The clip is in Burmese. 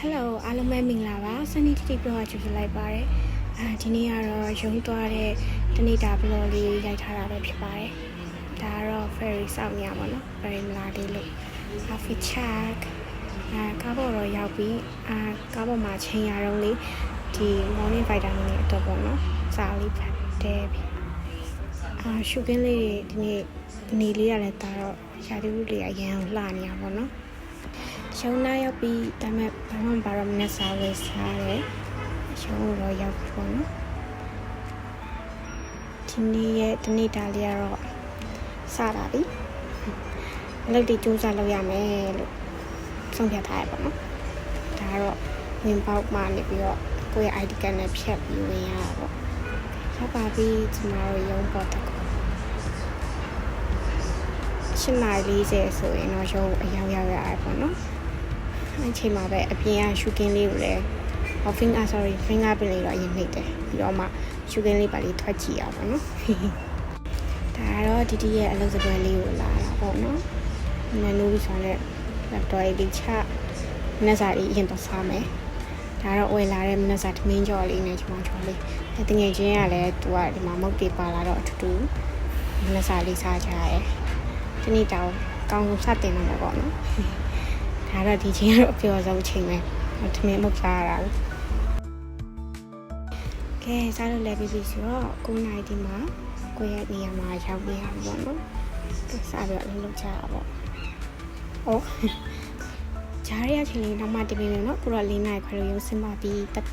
Hello အားလုံးပဲမင်္ဂလာပါစနေတီပြောတာကြိုဆိုလိုက်ပါတယ်ဒီနေ့ကတော့ရုံးသွားတဲ့တနေ့တာဘလော့လေးရိုက်ထားတာပဲဖြစ်ပါတယ်ဒါကတော့ ferry စောင့်နေရပါတော့ ferry မလာသေးလို့ outfit check ကားပေါ်တော့ရောက်ပြီးကားပေါ်မှာချိန်ရတော့လေဒီ morning vitamin တွေအတွက်ပေါ့နော်စာလေးဖတ်တယ်ရှုခင်းလေးဒီနေ့လေးရလဲဒါတော့ရာသီဥတုလေးအရန်လှနေရပါတော့ရှုံးနာရောက်ပြီးဒါပေမဲ့ဘာမှမပါတော့မနဲ့စားဝယ်စားတယ်ရှုံးတော့ရောက်ပြီပေါ့နော်ဒီနေ့ရဲ့ဒီနေ့တာလေးကတော့စတာပြီအလုပ်တွေစူးစမ်းလုပ်ရမယ်လို့ဆုံးဖြတ်ထားရပါတော့ဒါကတော့ဝင်ပေါက်မှနေပြီးတော့ကိုယ့်ရဲ့ ID ကတ်နဲ့ဖြတ်ပြီးဝင်ရတာပေါ့ရောက်ပါပြီကျမတို့ရုံးပေါ်တက်ကို8:40ဆိုရင်တော့ရုံးအရောက်ရတယ်ပေါ့နော်အဲ့ချိန်မှာပဲအပြင်ကရှူကင်းလေးကိုလည်း finger print လေးတော့အရင်နှိပ်တယ်ပြီးတော့မှရှူကင်းလေးပါလေးထွက်ကြည့်ရပါတော့ဒါကတော့ဒီရဲ့အလုပ်စပွဲလေးကိုလာတာပေါ့နော်နန်နိုးပြီးဆိုတော့ laptop လေးချမနက်စာလေးအရင်တော့စားမယ်ဒါတော့ဝယ်လာတဲ့မနက်စာသမင်းကြော်လေးနဲ့ချောင်းလေးတကယ်ချင်းကလည်းသူကဒီမှာမုတ်တွေပါလာတော့အထူးတူမနက်စာလေးစားကြရဲဒီနေ့တော့ကောင်းစတင်နေမှာပေါ့နော်ဒါတော့ဒီချင်းကတော့အပျော်ဆုံးချိန်ပဲသမင်းမုတ်စားရတာကဲစားလို့လည်းပြီးပြီဆိုတော့9နာရီဒီမှာကိုယ့်ရဲ့နေရာမှာရောက်နေရပါပေါ့နော်စားပြီးတော့လုပ်ကြရပါပေါ့ဟုတ်ဂျားရရချင်းလေးနောက်မှတပင်းမယ်နော်ကိုတော့4နာရီခွဲလို့ရုံးစင်ပါပြီးတက်